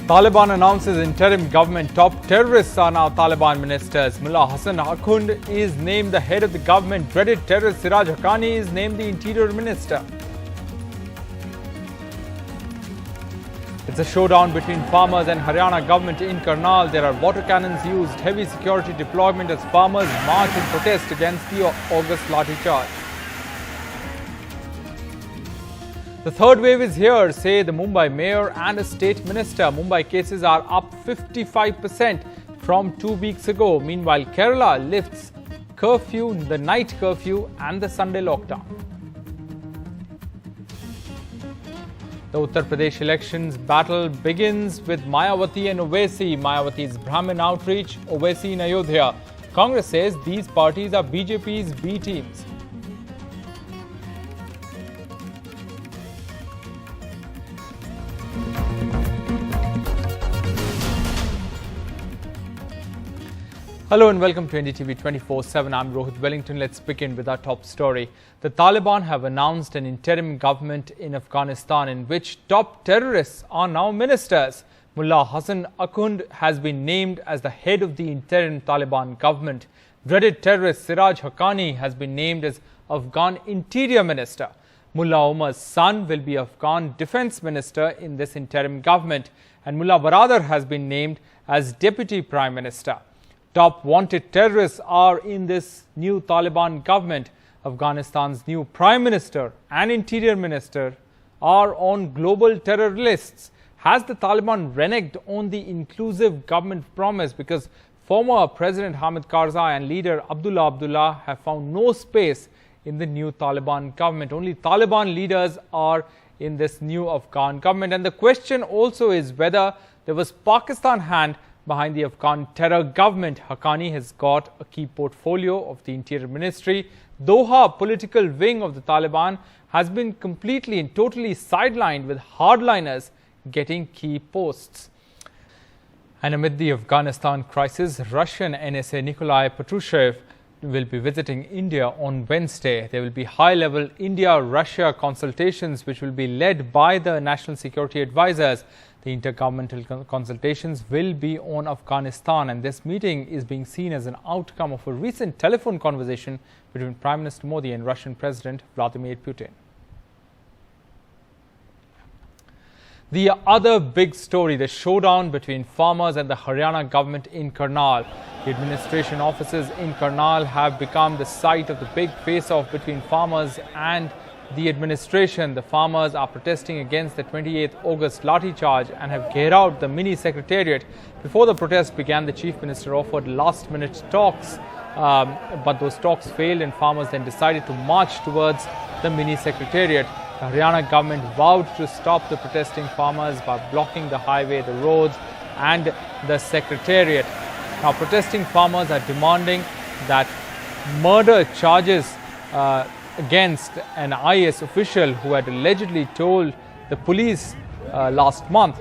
Taliban announces interim government. Top terrorists are now Taliban ministers. Mullah Hassan Akhund is named the head of the government. Dreaded terrorist Siraj Haqqani is named the interior minister. It's a showdown between farmers and Haryana government in Karnal. There are water cannons used, heavy security deployment as farmers march in protest against the August lathi charge. The third wave is here, say the Mumbai mayor and a state minister. Mumbai cases are up 55% from 2 weeks ago. Meanwhile, Kerala lifts curfew, the night curfew and the Sunday lockdown. The Uttar Pradesh elections battle begins with Mayawati and Owaisi. Mayawati's Brahmin outreach, Owaisi in Ayodhya. Congress says these parties are BJP's B teams. Hello and welcome to NDTV 24/7. I'm Rohit Wellington. Let's begin with our top story. The Taliban have announced an interim government in Afghanistan in which top terrorists are now ministers. Mullah Hassan Akhund has been named as the head of the interim Taliban government. Dreaded terrorist Siraj Haqqani has been named as Afghan interior minister. Mullah Omar's son will be Afghan defense minister in this interim government, and Mullah Baradar has been named as deputy prime minister. Top wanted terrorists are in this new Taliban government. Afghanistan's new Prime Minister and Interior Minister are on global terror lists. Has the Taliban reneged on the inclusive government promise? Because former President Hamid Karzai and leader Abdullah have found no space in the new Taliban government. Only Taliban leaders are in this new Afghan government. And the question also is whether there was Pakistan hand behind the Afghan terror government. Haqqani has got a key portfolio of the Interior Ministry. Doha political wing of the Taliban has been completely and totally sidelined, with hardliners getting key posts. And amid the Afghanistan crisis, Russian NSA Nikolai Patrushev will be visiting India on Wednesday. There will be high-level India-Russia consultations which will be led by the national security advisors. The intergovernmental consultations will be on Afghanistan, and this meeting is being seen as an outcome of a recent telephone conversation between Prime Minister Modi and Russian President Vladimir Putin. The other big story, the showdown between farmers and the Haryana government in Karnal. The administration offices in Karnal have become the site of the big face-off between farmers and the administration. The farmers are protesting against the 28th August lathi charge and have geared out the mini secretariat. Before the protest began, the chief minister offered last-minute talks, but those talks failed, and farmers then decided to march towards the mini secretariat. The Haryana government vowed to stop the protesting farmers by blocking the highway, the roads and the secretariat. Now, protesting farmers are demanding that murder charges against an IAS official who had allegedly told the police last month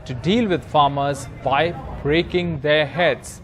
to deal with farmers by breaking their heads.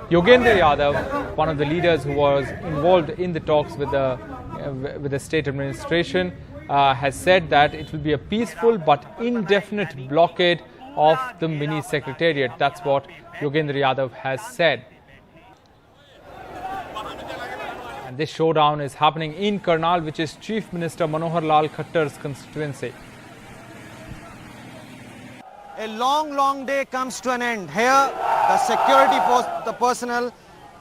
Yogendra Yadav, one of the leaders who was involved in the talks with the state administration, has said that it will be a peaceful but indefinite blockade of the mini secretariat. That's what Yogendra Yadav has said. And this showdown is happening in Karnal, which is Chief Minister Manohar Lal Khattar's constituency. A long day comes to an end. Here, the security personnel,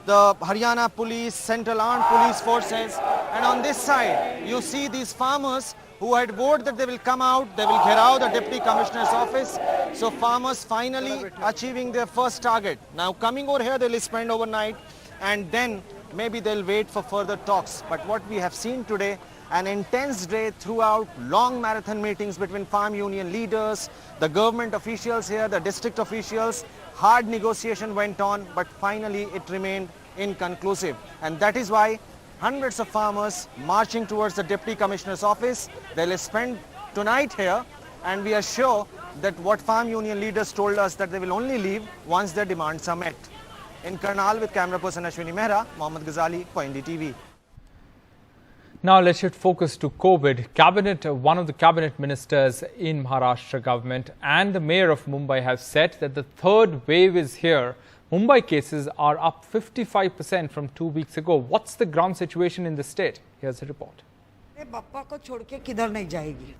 the Haryana police, Central Armed Police Forces, and on this side, you see these farmers who had vowed that they will come out, they will get out the Deputy Commissioner's office. So farmers finally achieving their first target. Now coming over here, they will spend overnight, and then maybe they'll wait for further talks. But what we have seen today, an intense day throughout, long marathon meetings between farm union leaders, the government officials here, the district officials. Hard negotiation went on, but finally it remained inconclusive. And that is why hundreds of farmers marching towards the Deputy Commissioner's office. They'll spend tonight here, and we are sure that what farm union leaders told us, that they will only leave once their demands are met. In Karnal, with camera person Ashwini Mehra, Mohammad Ghazali for NDTV. Now let's shift focus to COVID. One of the cabinet ministers in Maharashtra government and the mayor of Mumbai have said that the third wave is here. Mumbai cases are up 55% from 2 weeks ago. What's the ground situation in the state? Here's a report.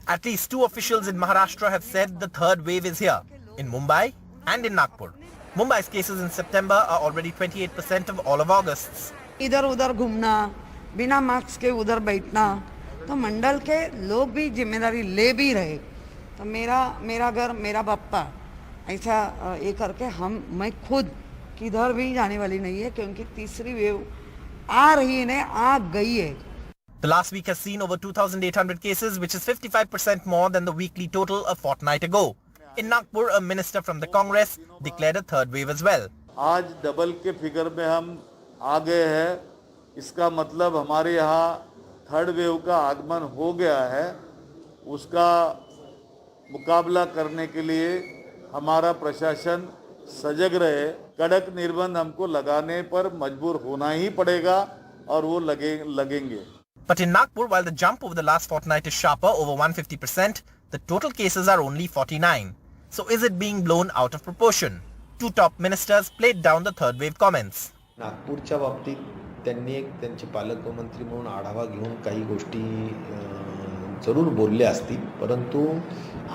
At least two officials in Maharashtra have said the third wave is here, in Mumbai and in Nagpur. Mumbai's cases in September are already 28% of all of August's. इधर-उधर घूमना, बिना mask के उधर बैठना, तो मंडल के लोग भी जिम्मेदारी ले भी रहे। तो मेरा घर मेरा बाप्पा ऐसा ये करके मैं खुद किधर भी जाने वाली नहीं है क्योंकि तीसरी वेव आ रही है, आ गई है। The last week has seen over 2,800 cases, which is 55% more than the weekly total a fortnight ago. In Nagpur, a minister from the Congress declared a third wave as well. आज double के figure में हम आ गए हैं, इसका मतलब हमारे यहाँ थर्ड वेव का आगमन हो गया है। उसका मुकाबला करने के लिए हमारा प्रशासन सजग रहे। कड़क निर्बंध हमको लगाने पर मजबूर होना ही पड़ेगा और वो लगेंगे। But in Nagpur, while the jump over the last fortnight is sharper, over 150%, the total cases are only 49. So is it being blown out of proportion? Two top ministers played down the third wave comments. नागपूरच्या बाबतीत त्यांनी त्यांचे पालकमंत्री म्हणून आढावा घेऊन काही गोष्टी जरूर बोलले असतील, परंतु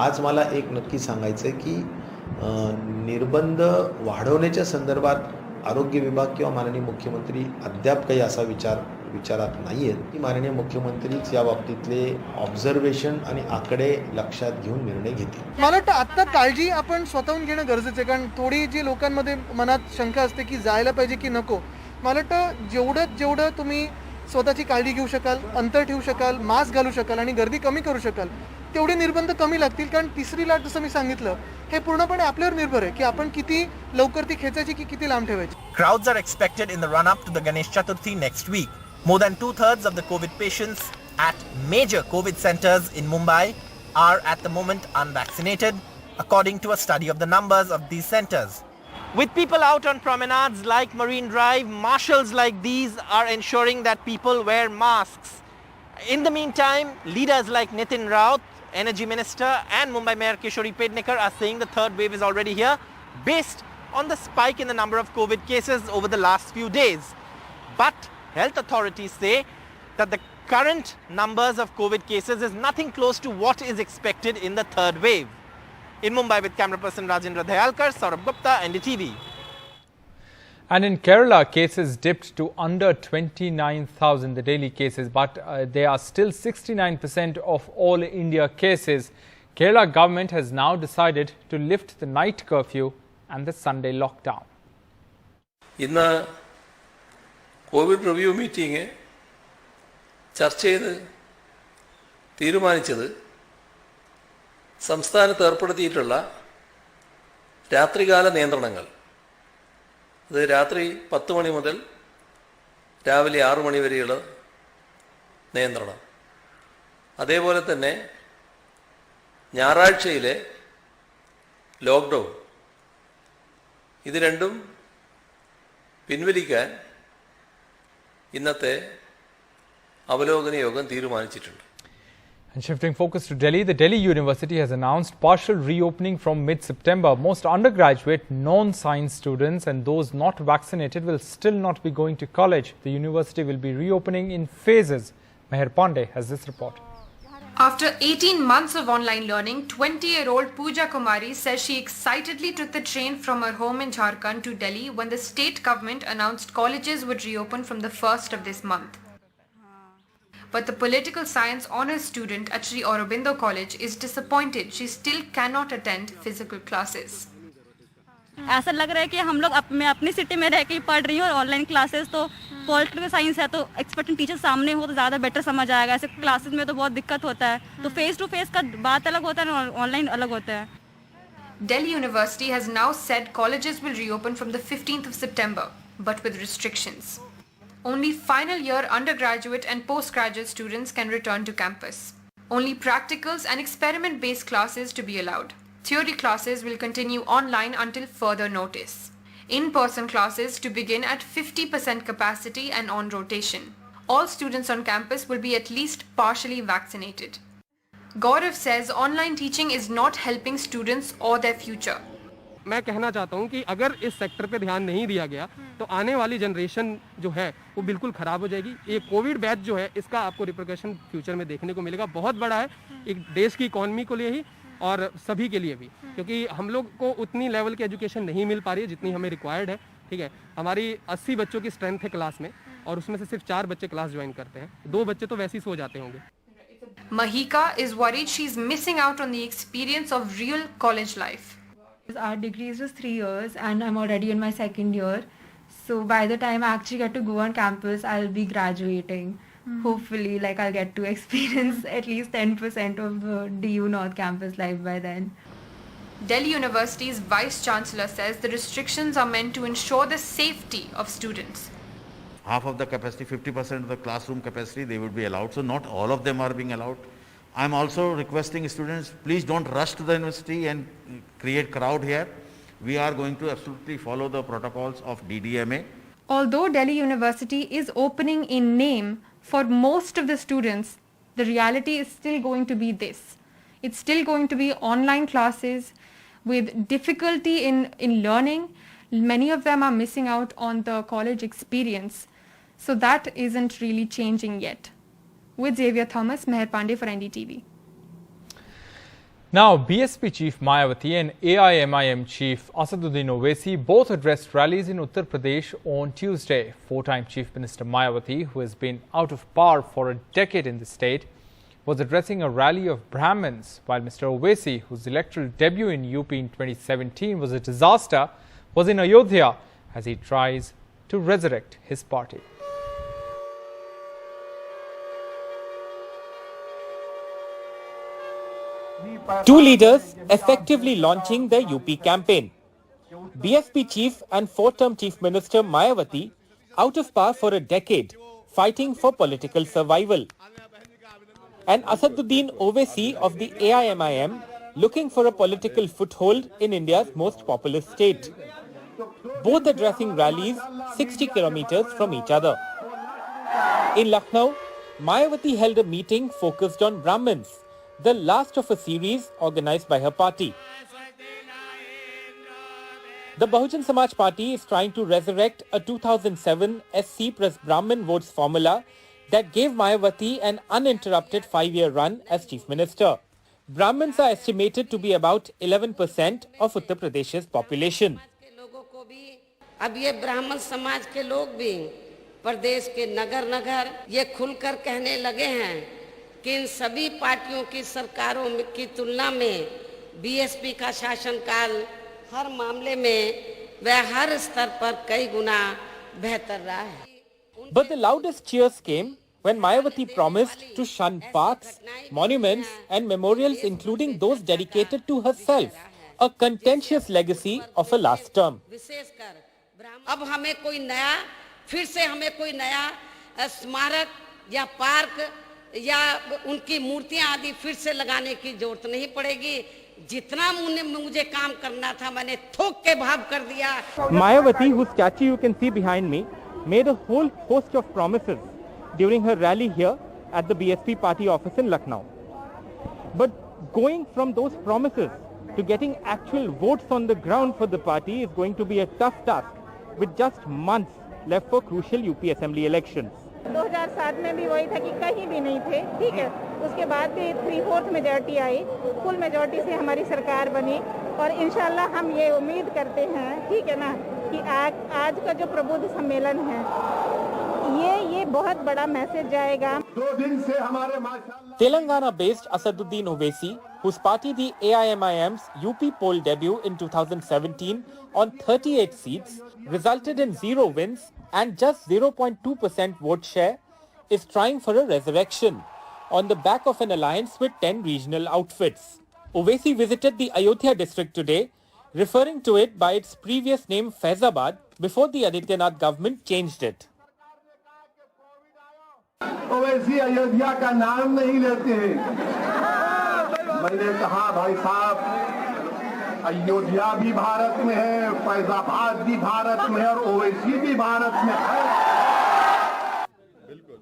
आज मला एक नक्की सांगायचं आहे की निर्बंध वाढवण्याच्या संदर्भात आरोग्य विभाग किंवा माननीय मुख्यमंत्री अद्याप काही असा विचारात नाही आहेत की माननीय मुख्यमंत्रीच या बाबतीतले ऑब्झर्वेशन आणि आकडे लक्षात घेऊन निर्णय घेतील। मला वाटतं आता काळजी आपण स्वतःहून घेणं गरजेचं आहे, कारण थोडी जी लोकांमध्ये मनात शंका असते की जायला पाहिजे की नको, मला वाटतं जेवढं तुम्ही स्वतःची काळजी घेऊ शकाल, अंतर ठेवू शकाल, मास्क घालू शकाल आणि गर्दी कमी करू शकाल तेवढे निर्बंध कमी लागतील, कारण तिसरी लाट जसं मी सांगितलं हे पूर्णपणे आपल्यावर निर्भर आहे की आपण किती लवकर ती खेचायची की किती लांब ठेवायची। Crowds are expected in the run-up to the Ganesh Chaturthi next week. More than 2/3 of the COVID patients at major COVID centers in Mumbai are at the moment unvaccinated, according to a study of the numbers of these centers. With people out on promenades like Marine Drive, marshals like these are ensuring that people wear masks. In the meantime, leaders like Nitin Raut, Energy Minister, and Mumbai Mayor Kishori Pednekar are saying the third wave is already here, based on the spike in the number of COVID cases over the last few days. But health authorities say that the current numbers of COVID cases is nothing close to what is expected in the third wave. In Mumbai with camera person Rajendra Dayalkar, Saurabh Gupta, NDTV. And in Kerala, cases dipped to under 29,000, the daily cases, but they are still 69% of all India cases. Kerala government has now decided to lift the night curfew and the Sunday lockdown. ഇന്ന് Covid review meeting ചർച്ച ചെയ്ത് തീരുമാനിച്ചത് സംസ്ഥാനത്ത് ഏർപ്പെടുത്തിയിട്ടുള്ള രാത്രികാല നിയന്ത്രണങ്ങൾ, അത് രാത്രി 10 മണി മുതൽ രാവിലെ 6 മണി വരെയുള്ള നിയന്ത്രണം, അതേപോലെ തന്നെ ഞായറാഴ്ചയിലെ ലോക്ക്ഡൗൺ, ഇത് രണ്ടും പിൻവലിക്കാൻ ഇന്നത്തെ അവലോകന യോഗം തീരുമാനിച്ചിട്ടുണ്ട്. And shifting focus to Delhi, the Delhi University has announced partial reopening from mid-September. Most undergraduate non-science students and those not vaccinated will still not be going to college. The university will be reopening in phases. Meher Pandey has this report. After 18 months of online learning, 20-year-old Pooja Kumari says she excitedly took the train from her home in Jharkhand to Delhi when the state government announced colleges would reopen from the 1st of this month. But the political science honours student at Sri Aurobindo College is disappointed she still cannot attend physical classes. ऐसा लग रहा है कि हम लोग मैं अपनी city में रह के ही पढ़ रही हूँ और ऑनलाइन क्लासेस तो पॉलिटिकल साइंस है तो एक्सपर्ट टीचर सामने हो तो ज़्यादा बेटर समझ आएगा। ऐसे क्लासेस में तो बहुत दिक्कत होता है, तो फेस टू फेस का बात अलग होता है और ऑनलाइन अलग होता है। Delhi University has now said colleges will reopen from the 15th of September, but with restrictions. Only final year undergraduate and postgraduate students can return to campus. Only practicals and experiment-based classes to be allowed. Theory classes will continue online until further notice. In-person classes to begin at 50% capacity and on rotation. all students on campus will be at least partially vaccinated. Gaurav says online teaching is not helping students or their future. मैं कहना चाहता हूं कि अगर इस sector पे ध्यान नहीं दिया गया तो आने वाली जनरेशन जो है वो बिल्कुल खराब हो जाएगी। ये कोविड बैच जो है इसका आपको रिपरकशन फ्यूचर में देखने को मिलेगा, बहुत बड़ा है, एक देश की इकोनॉमी को लिए ही और सभी के लिए भी, क्योंकि हम लोग को उतनी लेवल की एजुकेशन नहीं मिल पा रही है जितनी हमें रिक्वायर्ड है। ठीक है, हमारी 80 बच्चों की स्ट्रेंथ है क्लास में और उसमें से सिर्फ 4 बच्चे क्लास ज्वाइन करते हैं, 2 बच्चे तो वैसे ही सो जाते होंगे। Mahika is worried she's missing out on the experience of real college life. Our degree is just 3 years and I'm already in my second year. So by the time I actually get to go on campus, I'll be graduating. Hopefully, like I'll get to experience at least 10% of the DU North campus life by then. Delhi University's Vice Chancellor says the restrictions are meant to ensure the safety of students. Half of the capacity, 50% of the classroom capacity, they would be allowed. So not all of them are being allowed. I'm also requesting students, please don't rush to the university and create crowd here. We are going to absolutely follow the protocols of DDMA. Although Delhi University is opening in name for most of the students, the reality is still going to be this. It's still going to be online classes with difficulty in learning. Many of them are missing out on the college experience. So that isn't really changing yet. With Xavier Thomas, Meher Pandey for NDTV. Now, BSP Chief Mayawati and AIMIM Chief Asaduddin Owaisi both addressed rallies in Uttar Pradesh on Tuesday. Four-time Chief Minister Mayawati, who has been out of power for a decade in the state, was addressing a rally of Brahmins, while Mr. Owaisi, whose electoral debut in UP in 2017 was a disaster, was in Ayodhya as he tries to resurrect his party. Two leaders effectively launching the UP campaign. BSP chief and four-term chief minister Mayawati out of power for a decade, fighting for political survival. And Asaduddin Owaisi of the AIMIM looking for a political foothold in India's most populous state. Both addressing rallies 60 kilometers from each other. In Lucknow, Mayawati held a meeting focused on Brahmins, the last of a series organized by her party. The Bahujan Samaj Party is trying to resurrect a 2007 SC plus Brahmin votes formula that gave Mayawati an uninterrupted 5-year run as Chief Minister. Brahmins are estimated to be about 11% of Uttar Pradesh's population. अब ये ब्राह्मण समाज के लोग भी प्रदेश के नगर नगर ये खुलकर कहने लगे हैं कि इन सभी पार्टियों की सरकारों की तुलना में बीएसपी का शासनकाल हर मामले में व हर स्तर पर कई गुना बेहतर रहा है. But the loudest cheers came when Mayawati promised to shun parks, monuments and memorials, including those dedicated to herself, a contentious legacy of her last term. अब हमें कोई नया फिर से हमें कोई नया स्मारक या पार्क या उनकी मूर्तियां आदि फिर से लगाने की जरूरत नहीं पड़ेगी. जितना मुझे काम करना था मैंने थोक के भाव कर दिया. Mayawati, whose statue you can see behind me, made a whole host of promises during her rally here at the BSP party office in Lucknow. But going from those promises to getting actual votes on the ground for the party is going to be a tough task, with just months left for crucial UP Assembly elections. 2007 में भी वही था कि कहीं भी नहीं थे, ठीक है. उसके बाद भी 3/4 मेजॉरिटी आई, फुल मेजॉरिटी से हमारी सरकार बनी और इंशाल्लाह हम ये उम्मीद करते हैं, ठीक है ना, कि आज का जो प्रबुद्ध सम्मेलन है ये बहुत बड़ा मैसेज जाएगा. 2 दिन से हमारे Telangana-based Asaduddin Owaisi, whose party the AIMIM's UP poll debut in 2017 on 38 seats resulted in 0 wins and just 0.2% vote share, is trying for a resurrection on the back of an alliance with 10 regional outfits. Owaisi visited the Ayodhya district today, referring to it by its previous name Faizabad before the Adityanath government changed it. Owaisi Ayodhya का नाम नहीं लेते हैं. मैंने कहा भाई साहब अयोध्या भी भारत में है, फैजाबाद भी भारत में है और ओवैसी भी भारत में है.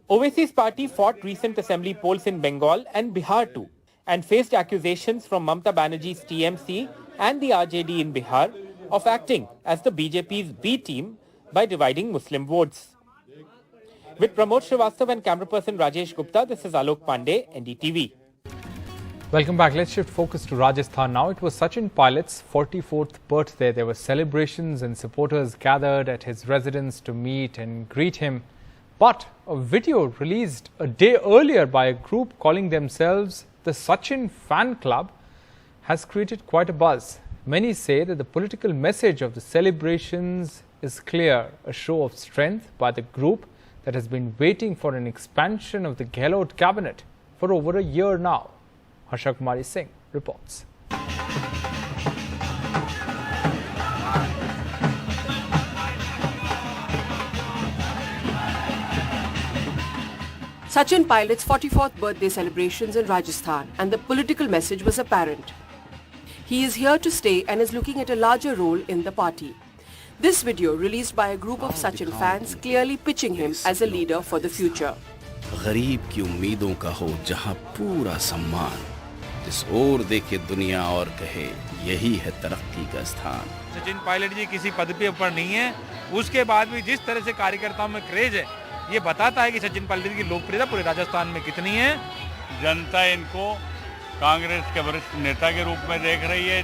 Owaisi's party fought recent assembly polls in Bengal and Bihar too, and faced accusations from Mamata Banerjee's TMC and the RJD in Bihar of acting as the BJP's B team by dividing Muslim votes. With Pramod Srivastava and camera person Rajesh Gupta, this is Alok Pandey, NDTV. Welcome back. Let's shift focus to Rajasthan now. It was Sachin Pilot's 44th birthday. There were celebrations and supporters gathered at his residence to meet and greet him. But a video released a day earlier by a group calling themselves the Sachin Fan Club has created quite a buzz. Many say that the political message of the celebrations is clear, a show of strength by the group that has been waiting for an expansion of the Gehlot cabinet for over a year now. Harsha Kumari Singh reports. Sachin Pilot's 44th birthday celebrations in Rajasthan, and the political message was apparent. He is here to stay and is looking at a larger role in the party. This video, released by a group of Sachin fans, clearly pitching him as a leader for the future. गरीब की उम्मीदों का हो जहां पूरा सम्मान, जिस ओर देखे दुनिया और कहे यही है तरक्की का स्थान। सचिन पायलट जी किसी पद पे ऊपर नहीं है, उसके बाद भी जिस तरह से कार्यकर्ताओं में क्रेज है, ये बताता है कि सचिन पायलट की लोकप्रियता पूरे राजस्थान में कितनी है। जनता इनको कांग्रेस के वरिष्ठ नेता के रूप में देख रही है।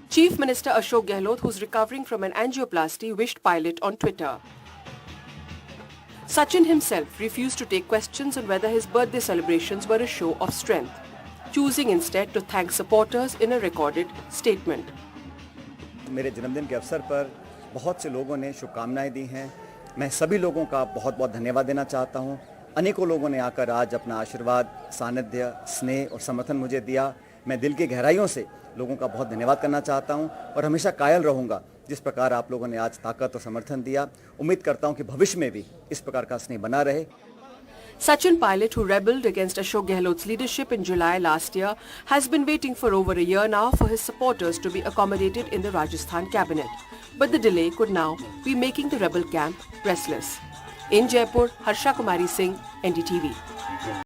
Chief Minister Ashok Gehlot, who's recovering from an angioplasty, wished Pilot on Twitter. Sachin himself refused to take questions on whether his birthday celebrations were a show of strength, choosing instead to thank supporters in a recorded statement. मेरे जन्मदिन के अवसर पर बहुत से लोगों ने शुभकामनाएं दी हैं। मैं सभी लोगों का बहुत बहुत धन्यवाद देना चाहता हूं। अनेकों लोगों ने आकर आज अपना आशीर्वाद, सानिध्य, स्नेह और समर्थन मुझे दिया। मैं दिल की गहराइयों से लोगों का बहुत धन्यवाद करना चाहता हूं और हमेशा कायल रहूंगा जिस प्रकार आप लोगों ने आज ताकत और समर्थन दिया। उम्मीद करता हूं कि भविष्य में भी इस प्रकार का स्नेह बना रहे। Sachin Pilot, who rebelled against Ashok Gehlot's leadership in July last year, has been waiting for over a year now for his supporters to be accommodated in the Rajasthan cabinet. But the delay could now be making the rebel camp restless. In Jaipur, Harsha Kumari Singh, NDTV.